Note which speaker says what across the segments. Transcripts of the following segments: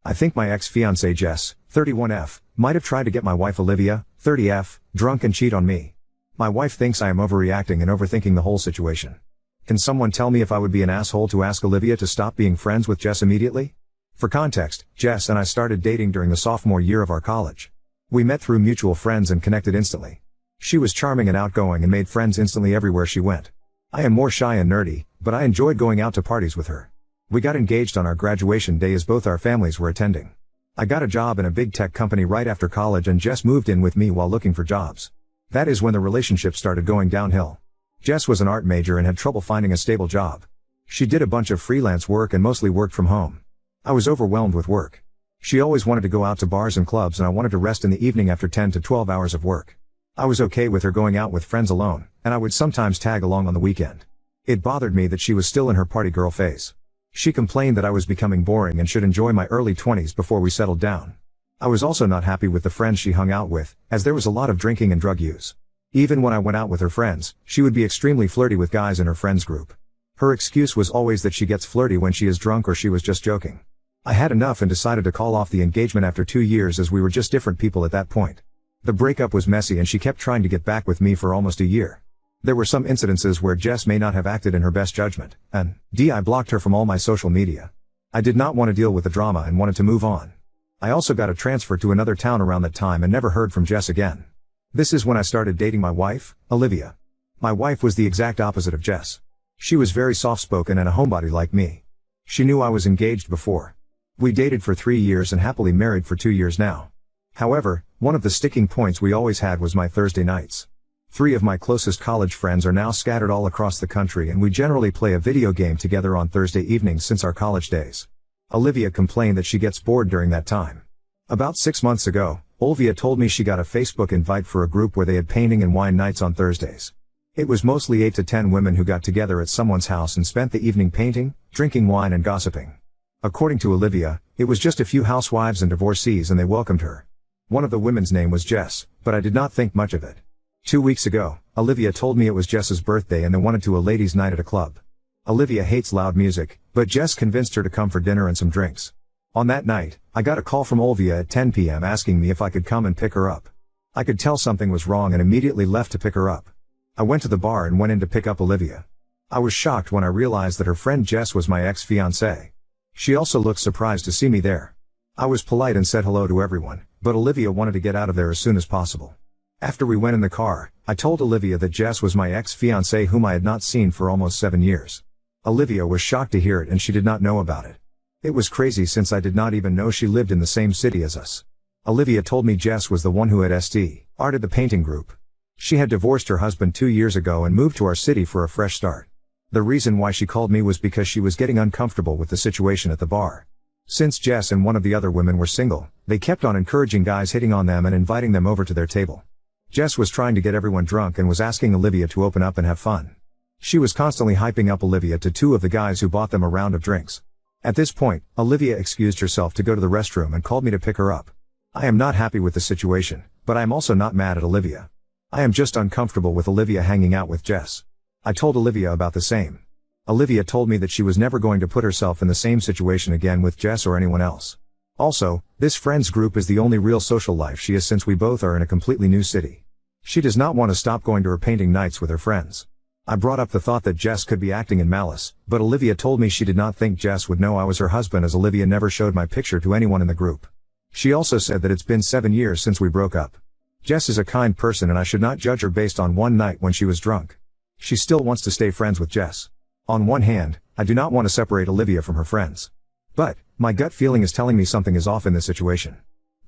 Speaker 1: I think my ex-fiancée Jess, 31F, might have tried to get my wife Olivia, 30F, drunk and cheat on me. My wife thinks I am overreacting and overthinking the whole situation. Can someone tell me if I would be an asshole to ask Olivia to stop being friends with Jess immediately? For context, Jess and I started dating during the sophomore year of our college. We met through mutual friends and connected instantly. She was charming and outgoing and made friends instantly everywhere she went. I am more shy and nerdy, but I enjoyed going out to parties with her. We got engaged on our graduation day as both our families were attending. I got a job in a big tech company right after college and Jess moved in with me while looking for jobs. That is when the relationship started going downhill. Jess was an art major and had trouble finding a stable job. She did a bunch of freelance work and mostly worked from home. I was overwhelmed with work. She always wanted to go out to bars and clubs and I wanted to rest in the evening after 10 to 12 hours of work. I was okay with her going out with friends alone, and I would sometimes tag along on the weekend. It bothered me that she was still in her party girl phase. She complained that I was becoming boring and should enjoy my early 20s before we settled down. I was also not happy with the friends she hung out with, as there was a lot of drinking and drug use. Even when I went out with her friends, she would be extremely flirty with guys in her friends group. Her excuse was always that she gets flirty when she is drunk or she was just joking. I had enough and decided to call off the engagement after 2 years as we were just different people at that point. The breakup was messy and she kept trying to get back with me for almost a year. There were some incidences where Jess may not have acted in her best judgment, and I blocked her from all my social media. I did not want to deal with the drama and wanted to move on. I also got a transfer to another town around that time and never heard from Jess again. This is when I started dating my wife, Olivia. My wife was the exact opposite of Jess. She was very soft-spoken and a homebody like me. She knew I was engaged before. We dated for 3 years and happily married for 2 years now. However, one of the sticking points we always had was my Thursday nights. 3 of my closest college friends are now scattered all across the country and we generally play a video game together on Thursday evenings since our college days. Olivia complained that she gets bored during that time. About 6 months ago, Olivia told me she got a Facebook invite for a group where they had painting and wine nights on Thursdays. It was mostly 8 to 10 women who got together at someone's house and spent the evening painting, drinking wine and gossiping. According to Olivia, it was just a few housewives and divorcees and they welcomed her. One of the women's name was Jess, but I did not think much of it. 2 weeks ago, Olivia told me it was Jess's birthday and they wanted to a ladies' night at a club. Olivia hates loud music, but Jess convinced her to come for dinner and some drinks. On that night, I got a call from Olivia at 10 p.m. asking me if I could come and pick her up. I could tell something was wrong and immediately left to pick her up. I went to the bar and went in to pick up Olivia. I was shocked when I realized that her friend Jess was my ex-fiancée. She also looked surprised to see me there. I was polite and said hello to everyone, but Olivia wanted to get out of there as soon as possible. After we went in the car, I told Olivia that Jess was my ex-fiancée whom I had not seen for almost 7 years. Olivia was shocked to hear it and she did not know about it. It was crazy since I did not even know she lived in the same city as us. Olivia told me Jess was the one who had started the painting group. She had divorced her husband 2 years ago and moved to our city for a fresh start. The reason why she called me was because she was getting uncomfortable with the situation at the bar. Since Jess and one of the other women were single, they kept on encouraging guys hitting on them and inviting them over to their table. Jess was trying to get everyone drunk and was asking Olivia to open up and have fun. She was constantly hyping up Olivia to 2 of the guys who bought them a round of drinks. At this point, Olivia excused herself to go to the restroom and called me to pick her up. I am not happy with the situation, but I am also not mad at Olivia. I am just uncomfortable with Olivia hanging out with Jess. I told Olivia about the same. Olivia told me that she was never going to put herself in the same situation again with Jess or anyone else. Also, this friends group is the only real social life she has since we both are in a completely new city. She does not want to stop going to her painting nights with her friends. I brought up the thought that Jess could be acting in malice, but Olivia told me she did not think Jess would know I was her husband as Olivia never showed my picture to anyone in the group. She also said that it's been 7 years since we broke up. Jess is a kind person and I should not judge her based on one night when she was drunk. She still wants to stay friends with Jess. On one hand, I do not want to separate Olivia from her friends. But, my gut feeling is telling me something is off in this situation.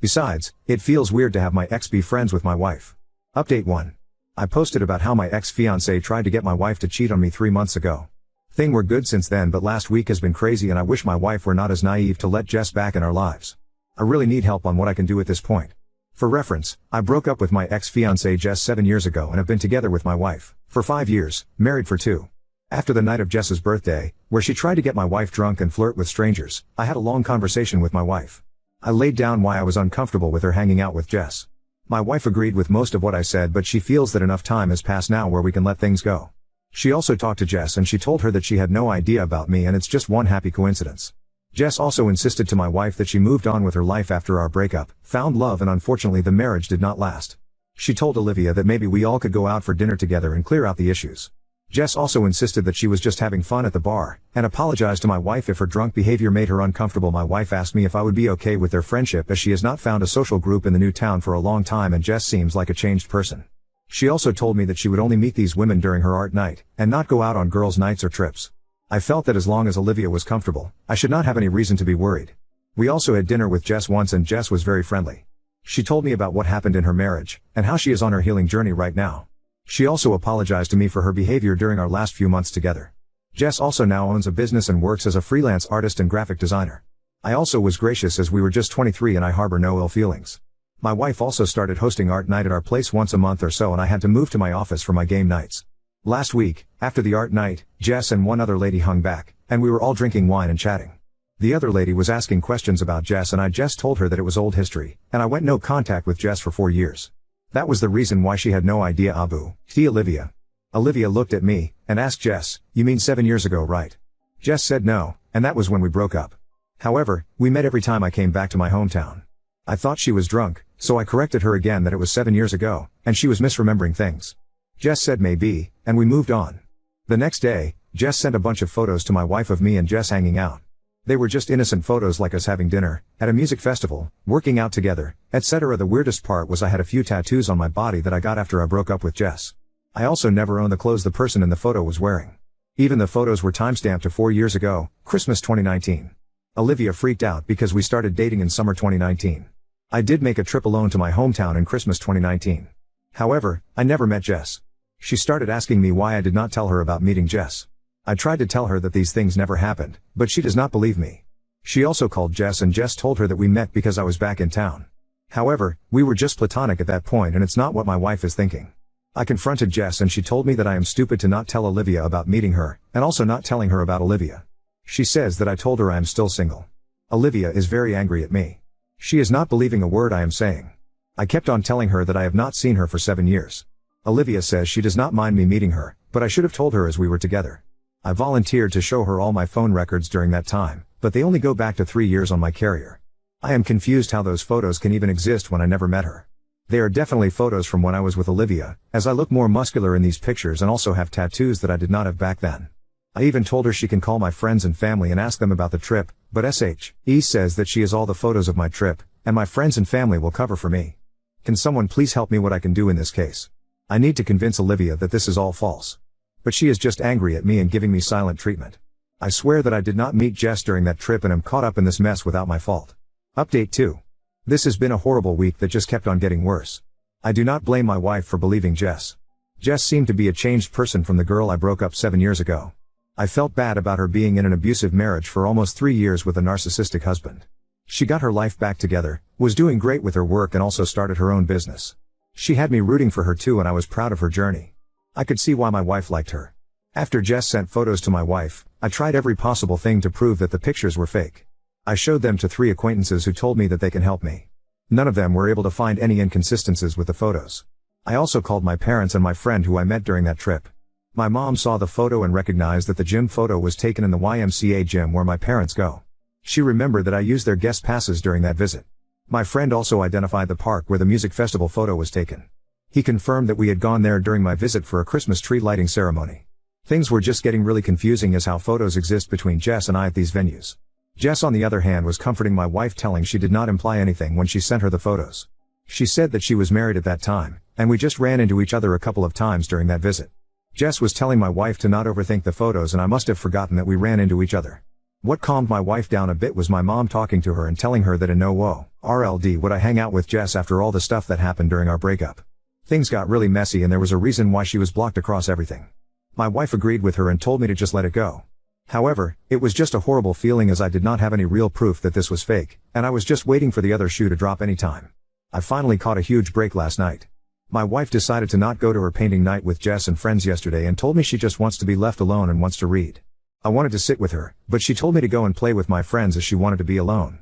Speaker 1: Besides, it feels weird to have my ex be friends with my wife. Update 1. I posted about how my ex-fiancée tried to get my wife to cheat on me 3 months ago. Things were good since then, but last week has been crazy and I wish my wife were not as naive to let Jess back in our lives. I really need help on what I can do at this point. For reference, I broke up with my ex-fiancée Jess 7 years ago and have been together with my wife for 5 years, married for 2. After the night of Jess's birthday, where she tried to get my wife drunk and flirt with strangers, I had a long conversation with my wife. I laid down why I was uncomfortable with her hanging out with Jess. My wife agreed with most of what I said, but she feels that enough time has passed now where we can let things go. She also talked to Jess and she told her that she had no idea about me and it's just one happy coincidence. Jess also insisted to my wife that she moved on with her life after our breakup, found love, and unfortunately the marriage did not last. She told Olivia that maybe we all could go out for dinner together and clear out the issues. Jess also insisted that she was just having fun at the bar, and apologized to my wife if her drunk behavior made her uncomfortable. My wife asked me if I would be okay with their friendship, as she has not found a social group in the new town for a long time and Jess seems like a changed person. She also told me that she would only meet these women during her art night, and not go out on girls' nights or trips. I felt that as long as Olivia was comfortable, I should not have any reason to be worried. We also had dinner with Jess once and Jess was very friendly. She told me about what happened in her marriage, and how she is on her healing journey right now. She also apologized to me for her behavior during our last few months together. Jess also now owns a business and works as a freelance artist and graphic designer. I also was gracious as we were just 23 and I harbor no ill feelings. My wife also started hosting art night at our place once a month or so and I had to move to my office for my game nights. Last week, after the art night, Jess and one other lady hung back, and we were all drinking wine and chatting. The other lady was asking questions about Jess and I just told her that it was old history, and I went no contact with Jess for 4 years. That was the reason why she had no idea. Olivia. Olivia looked at me, and asked Jess, "You mean 7 years ago, right?" Jess said no, and that was when we broke up. However, we met every time I came back to my hometown. I thought she was drunk, so I corrected her again that it was 7 years ago, and she was misremembering things. Jess said maybe, and we moved on. The next day, Jess sent a bunch of photos to my wife of me and Jess hanging out. They were just innocent photos like us having dinner, at a music festival, working out together, etc. The weirdest part was I had a few tattoos on my body that I got after I broke up with Jess. I also never owned the clothes the person in the photo was wearing. Even the photos were timestamped to 4 years ago, Christmas 2019. Olivia freaked out because we started dating in summer 2019. I did make a trip alone to my hometown in Christmas 2019. However, I never met Jess. She started asking me why I did not tell her about meeting Jess. I tried to tell her that these things never happened, but she does not believe me. She also called Jess and Jess told her that we met because I was back in town. However, we were just platonic at that point and it's not what my wife is thinking. I confronted Jess and she told me that I am stupid to not tell Olivia about meeting her, and also not telling her about Olivia. She says that I told her I am still single. Olivia is very angry at me. She is not believing a word I am saying. I kept on telling her that I have not seen her for 7 years. Olivia says she does not mind me meeting her, but I should have told her as we were together. I volunteered to show her all my phone records during that time, but they only go back to 3 years on my carrier. I am confused how those photos can even exist when I never met her. They are definitely photos from when I was with Olivia, as I look more muscular in these pictures and also have tattoos that I did not have back then. I even told her she can call my friends and family and ask them about the trip, but SHE says that she has all the photos of my trip, and my friends and family will cover for me. Can someone please help me what I can do in this case? I need to convince Olivia that this is all false. But she is just angry at me and giving me silent treatment. I swear that I did not meet Jess during that trip and am caught up in this mess without my fault. Update 2. This has been a horrible week that just kept on getting worse. I do not blame my wife for believing Jess. Jess seemed to be a changed person from the girl I broke up 7 years ago. I felt bad about her being in an abusive marriage for almost 3 years with a narcissistic husband. She got her life back together, was doing great with her work and also started her own business. She had me rooting for her too and I was proud of her journey. I could see why my wife liked her. After Jess sent photos to my wife, I tried every possible thing to prove that the pictures were fake. I showed them to 3 acquaintances who told me that they can help me. None of them were able to find any inconsistencies with the photos. I also called my parents and my friend who I met during that trip. My mom saw the photo and recognized that the gym photo was taken in the YMCA gym where my parents go. She remembered that I used their guest passes during that visit. My friend also identified the park where the music festival photo was taken. He confirmed that we had gone there during my visit for a Christmas tree lighting ceremony. Things were just getting really confusing as how photos exist between Jess and I at these venues. Jess on the other hand was comforting my wife, telling she did not imply anything when she sent her the photos. She said that she was married at that time, and we just ran into each other a couple of times during that visit. Jess was telling my wife to not overthink the photos and I must have forgotten that we ran into each other. What calmed my wife down a bit was my mom talking to her and telling her that in no RLD would I hang out with Jess after all the stuff that happened during our breakup. Things got really messy and there was a reason why she was blocked across everything. My wife agreed with her and told me to just let it go. However, it was just a horrible feeling as I did not have any real proof that this was fake, and I was just waiting for the other shoe to drop any time. I finally caught a huge break last night. My wife decided to not go to her painting night with Jess and friends yesterday and told me she just wants to be left alone and wants to read. I wanted to sit with her, but she told me to go and play with my friends as she wanted to be alone.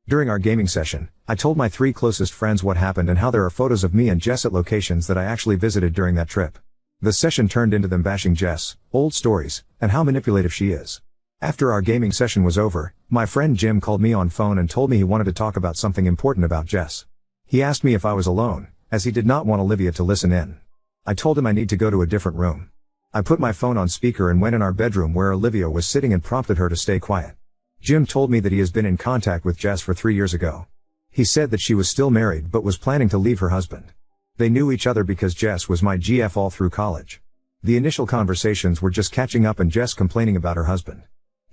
Speaker 1: During our gaming session, I told my 3 closest friends what happened and how there are photos of me and Jess at locations that I actually visited during that trip. The session turned into them bashing Jess, old stories, and how manipulative she is. After our gaming session was over, my friend Jim called me on phone and told me he wanted to talk about something important about Jess. He asked me if I was alone, as he did not want Olivia to listen in. I told him I need to go to a different room. I put my phone on speaker and went in our bedroom where Olivia was sitting and prompted her to stay quiet. Jim told me that he has been in contact with Jess for 3 years ago. He said that she was still married but was planning to leave her husband. They knew each other because Jess was my GF all through college. The initial conversations were just catching up and Jess complaining about her husband.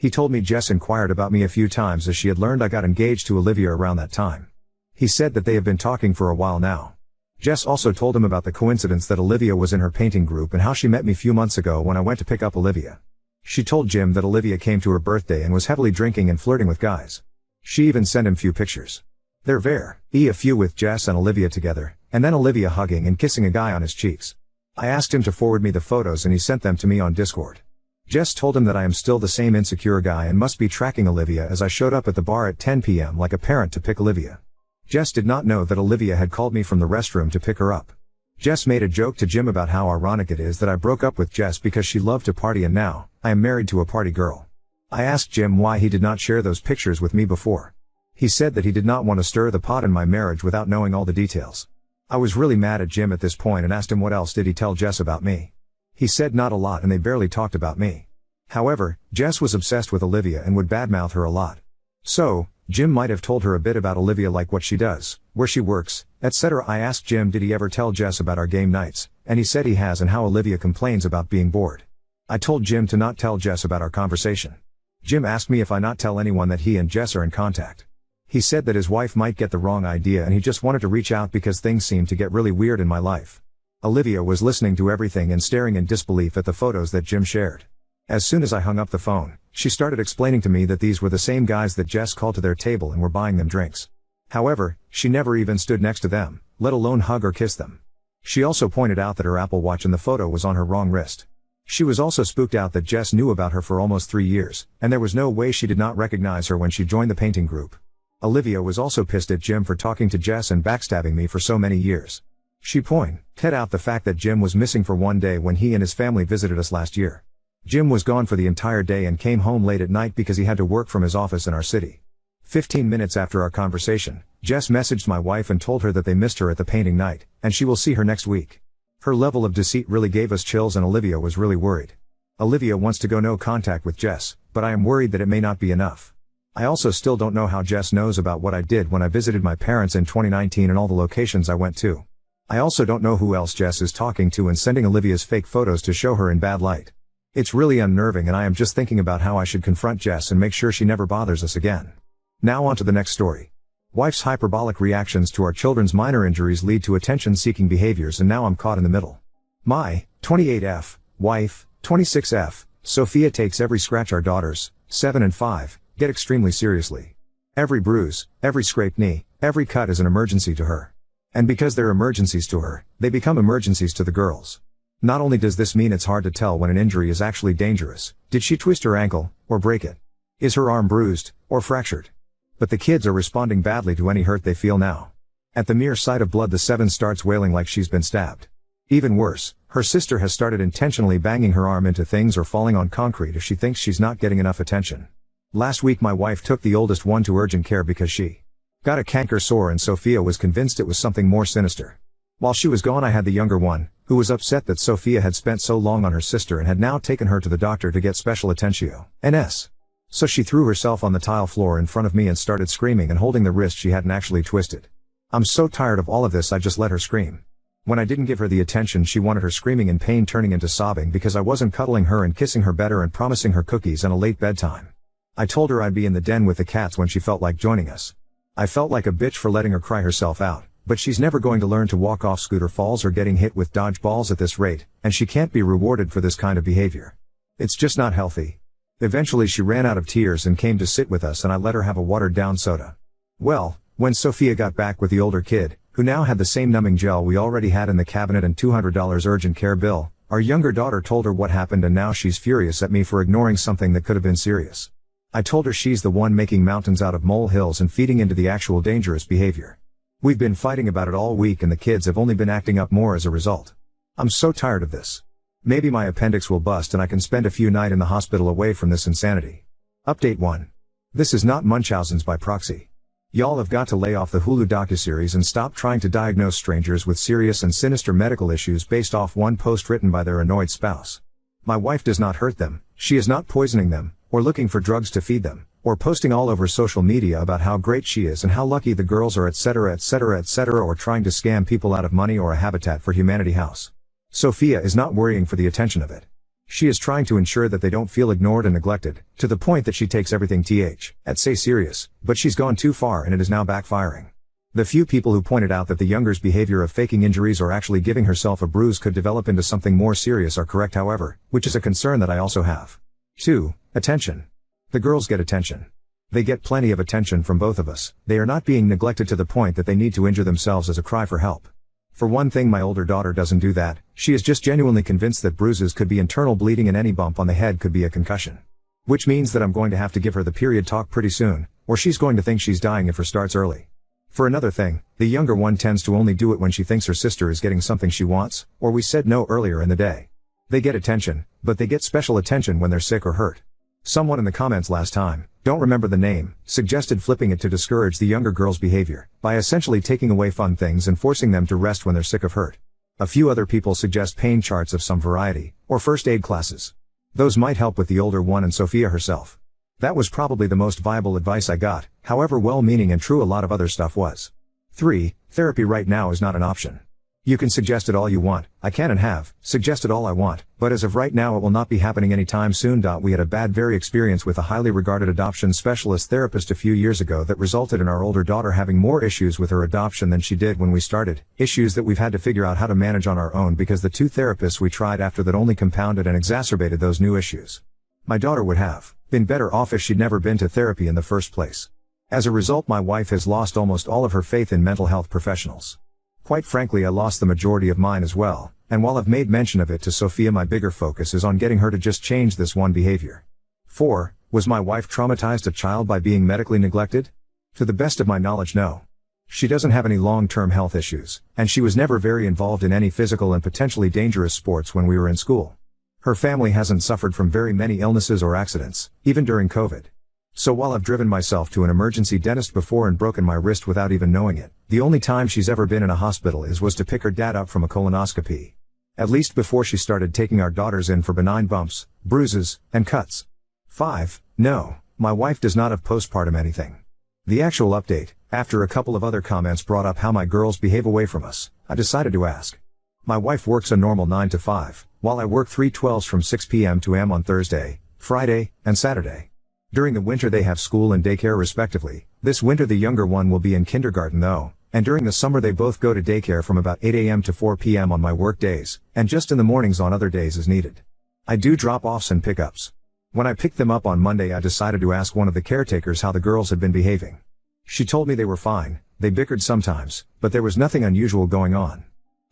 Speaker 1: He told me Jess inquired about me a few times as she had learned I got engaged to Olivia around that time. He said that they have been talking for a while now. Jess also told him about the coincidence that Olivia was in her painting group and how she met me few months ago when I went to pick up Olivia. She told Jim that Olivia came to her birthday and was heavily drinking and flirting with guys. She even sent him few pictures. They're a few with Jess and Olivia together, and then Olivia hugging and kissing a guy on his cheeks. I asked him to forward me the photos and he sent them to me on Discord. Jess told him that I am still the same insecure guy and must be tracking Olivia as I showed up at the bar at 10 p.m. like a parent to pick Olivia. Jess did not know that Olivia had called me from the restroom to pick her up. Jess made a joke to Jim about how ironic it is that I broke up with Jess because she loved to party and now, I am married to a party girl. I asked Jim why he did not share those pictures with me before. He said that he did not want to stir the pot in my marriage without knowing all the details. I was really mad at Jim at this point and asked him what else did he tell Jess about me. He said not a lot and they barely talked about me. However, Jess was obsessed with Olivia and would badmouth her a lot. So, Jim might have told her a bit about Olivia like what she does, where she works, etc. I asked Jim did he ever tell Jess about our game nights, and he said he has and how Olivia complains about being bored. I told Jim to not tell Jess about our conversation. Jim asked me if I not tell anyone that he and Jess are in contact. He said that his wife might get the wrong idea and he just wanted to reach out because things seemed to get really weird in my life. Olivia was listening to everything and staring in disbelief at the photos that Jim shared. As soon as I hung up the phone, she started explaining to me that these were the same guys that Jess called to their table and were buying them drinks. However, she never even stood next to them, let alone hug or kiss them. She also pointed out that her Apple Watch in the photo was on her wrong wrist. She was also spooked out that Jess knew about her for almost 3 years, and there was no way she did not recognize her when she joined the painting group. Olivia was also pissed at Jim for talking to Jess and backstabbing me for so many years. She pointed out the fact that Jim was missing for one day when he and his family visited us last year. Jim was gone for the entire day and came home late at night because he had to work from his office in our city. 15 minutes after our conversation, Jess messaged my wife and told her that they missed her at the painting night, and she will see her next week. Her level of deceit really gave us chills and Olivia was really worried. Olivia wants to go no contact with Jess, but I am worried that it may not be enough. I also still don't know how Jess knows about what I did when I visited my parents in 2019 and all the locations I went to. I also don't know who else Jess is talking to and sending Olivia's fake photos to show her in bad light. It's really unnerving and I am just thinking about how I should confront Jess and make sure she never bothers us again. Now on to the next story. Wife's hyperbolic reactions to our children's minor injuries lead to attention-seeking behaviors and now I'm caught in the middle. My 28F, wife, 26F, Sophia takes every scratch our daughters, 7 and 5, get extremely seriously. Every bruise, every scraped knee, every cut is an emergency to her. And because they're emergencies to her, they become emergencies to the girls. Not only does this mean it's hard to tell when an injury is actually dangerous, did she twist her ankle, or break it? Is her arm bruised, or fractured? But the kids are responding badly to any hurt they feel now. At the mere sight of blood the 7 starts wailing like she's been stabbed. Even worse, her sister has started intentionally banging her arm into things or falling on concrete if she thinks she's not getting enough attention. Last week my wife took the oldest one to urgent care because she got a canker sore and Sophia was convinced it was something more sinister. While she was gone I had the younger one, who was upset that Sophia had spent so long on her sister and had now taken her to the doctor to get special attention. NS. So she threw herself on the tile floor in front of me and started screaming and holding the wrist she hadn't actually twisted. I'm so tired of all of this I just let her scream. When I didn't give her the attention she wanted, her screaming in pain turning into sobbing because I wasn't cuddling her and kissing her better and promising her cookies and a late bedtime. I told her I'd be in the den with the cats when she felt like joining us. I felt like a bitch for letting her cry herself out, but she's never going to learn to walk off scooter falls or getting hit with dodgeballs at this rate, and she can't be rewarded for this kind of behavior. It's just not healthy. Eventually she ran out of tears and came to sit with us and I let her have a watered down soda. Well, when Sophia got back with the older kid, who now had the same numbing gel we already had in the cabinet and $200 urgent care bill, our younger daughter told her what happened and now she's furious at me for ignoring something that could have been serious. I told her she's the one making mountains out of molehills and feeding into the actual dangerous behavior. We've been fighting about it all week and the kids have only been acting up more as a result. I'm so tired of this. Maybe my appendix will bust and I can spend a few nights in the hospital away from this insanity. Update 1. This is not Munchausen's by proxy. Y'all have got to lay off the Hulu docuseries and stop trying to diagnose strangers with serious and sinister medical issues based off one post written by their annoyed spouse. My wife does not hurt them, she is not poisoning them, or looking for drugs to feed them, or posting all over social media about how great she is and how lucky the girls are, etc., or trying to scam people out of money or a Habitat for Humanity house. Sophia is not worrying for the attention of it. She is trying to ensure that they don't feel ignored and neglected, to the point that she takes everything serious, but she's gone too far and it is now backfiring. The few people who pointed out that the younger's behavior of faking injuries or actually giving herself a bruise could develop into something more serious are correct, however, which is a concern that I also have. 2. Attention. The girls get attention. They get plenty of attention from both of us. They are not being neglected to the point that they need to injure themselves as a cry for help. For one thing, my older daughter doesn't do that. She is just genuinely convinced that bruises could be internal bleeding and any bump on the head could be a concussion. Which means that I'm going to have to give her the period talk pretty soon, or she's going to think she's dying if her starts early. For another thing, the younger one tends to only do it when she thinks her sister is getting something she wants, or we said no earlier in the day. They get attention, but they get special attention when they're sick or hurt. Someone in the comments last time, don't remember the name, suggested flipping it to discourage the younger girl's behavior, by essentially taking away fun things and forcing them to rest when they're sick or hurt. A few other people suggest pain charts of some variety, or first aid classes. Those might help with the older one and Sophia herself. That was probably the most viable advice I got, however well-meaning and true a lot of other stuff was. 3. Therapy right now is not an option. You can suggest it all you want, I can and have suggested all I want, but as of right now it will not be happening anytime soon. We had a bad experience with a highly regarded adoption specialist therapist a few years ago that resulted in our older daughter having more issues with her adoption than she did when we started, issues that we've had to figure out how to manage on our own because the 2 therapists we tried after that only compounded and exacerbated those new issues. My daughter would have been better off if she'd never been to therapy in the first place. As a result, my wife has lost almost all of her faith in mental health professionals. Quite frankly, I lost the majority of mine as well, and while I've made mention of it to Sophia, my bigger focus is on getting her to just change this one behavior. 4. Was my wife traumatized a child by being medically neglected? To the best of my knowledge, no. She doesn't have any long-term health issues, and she was never very involved in any physical and potentially dangerous sports when we were in school. Her family hasn't suffered from very many illnesses or accidents, even during COVID. So while I've driven myself to an emergency dentist before and broken my wrist without even knowing it, the only time she's ever been in a hospital was to pick her dad up from a colonoscopy. At least before she started taking our daughters in for benign bumps, bruises, and cuts. 5. No, my wife does not have postpartum anything. The actual update, after a couple of other comments brought up how my girls behave away from us, I decided to ask. My wife works a normal 9 to 5, while I work 3/12s from 6 p.m. to am on Thursday, Friday, and Saturday. During the winter they have school and daycare respectively. This winter the younger one will be in kindergarten though, and during the summer they both go to daycare from about 8 a.m. to 4 p.m. on my work days, and just in the mornings on other days as needed. I do drop-offs and pickups. When I picked them up on Monday, I decided to ask one of the caretakers how the girls had been behaving. She told me they were fine, they bickered sometimes, but there was nothing unusual going on.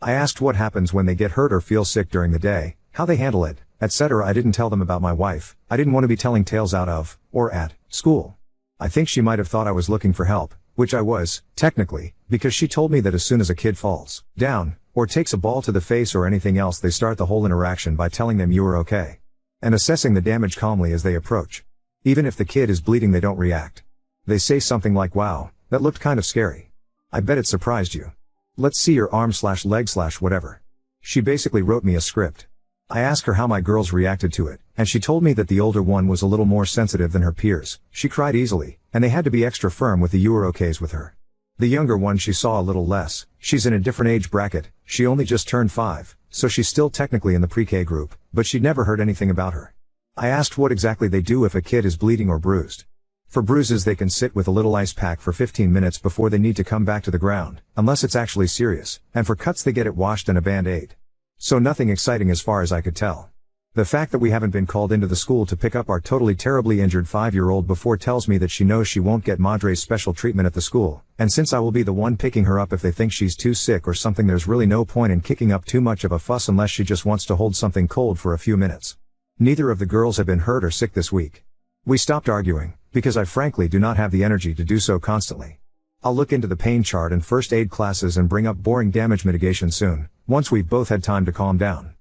Speaker 1: I asked what happens when they get hurt or feel sick during the day, how they handle it, etc. I didn't tell them about my wife. I didn't want to be telling tales out of, or at, school. I think she might have thought I was looking for help, which I was, technically, because she told me that as soon as a kid falls down, or takes a ball to the face or anything else, they start the whole interaction by telling them you are okay, and assessing the damage calmly as they approach. Even if the kid is bleeding, they don't react. They say something like, "Wow, that looked kind of scary. I bet it surprised you. Let's see your arm/leg/whatever." She basically wrote me a script. I asked her how my girls reacted to it, and she told me that the older one was a little more sensitive than her peers. She cried easily, and they had to be extra firm with the "you are okays" with her. The younger one she saw a little less. She's in a different age bracket, she only just turned 5, so she's still technically in the pre-K group, but she'd never heard anything about her. I asked what exactly they do if a kid is bleeding or bruised. For bruises they can sit with a little ice pack for 15 minutes before they need to come back to the ground, unless it's actually serious, and for cuts they get it washed and a band-aid. So nothing exciting as far as I could tell. The fact that we haven't been called into the school to pick up our totally terribly injured 5-year-old before tells me that she knows she won't get Madre's special treatment at the school, and since I will be the one picking her up if they think she's too sick or something, there's really no point in kicking up too much of a fuss unless she just wants to hold something cold for a few minutes. Neither of the girls have been hurt or sick this week. We stopped arguing, because I frankly do not have the energy to do so constantly. I'll look into the pain chart and first aid classes and bring up boring damage mitigation soon, once we've both had time to calm down.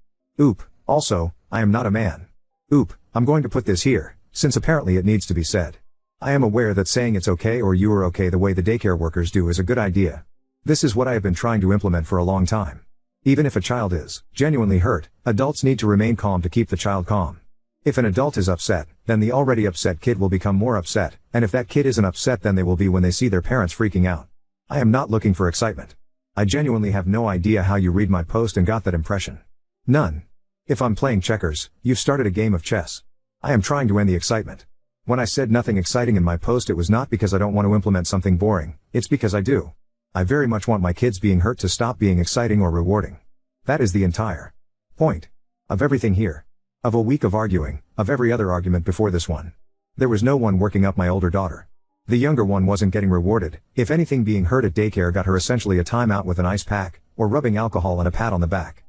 Speaker 1: Also, I am not a man. I'm going to put this here, since apparently it needs to be said. I am aware that saying it's okay or you are okay the way the daycare workers do is a good idea. This is what I have been trying to implement for a long time. Even if a child is genuinely hurt, adults need to remain calm to keep the child calm. If an adult is upset, then the already upset kid will become more upset, and if that kid isn't upset then they will be when they see their parents freaking out. I am not looking for excitement. I genuinely have no idea how you read my post and got that impression. None. If I'm playing checkers, you've started a game of chess. I am trying to end the excitement. When I said nothing exciting in my post, it was not because I don't want to implement something boring, it's because I do. I very much want my kids being hurt to stop being exciting or rewarding. That is the entire point of everything here. Of a week of arguing, of every other argument before this one. There was no one working up my older daughter. The younger one wasn't getting rewarded. If anything, being hurt at daycare got her essentially a timeout with an ice pack, or rubbing alcohol and a pat on the back.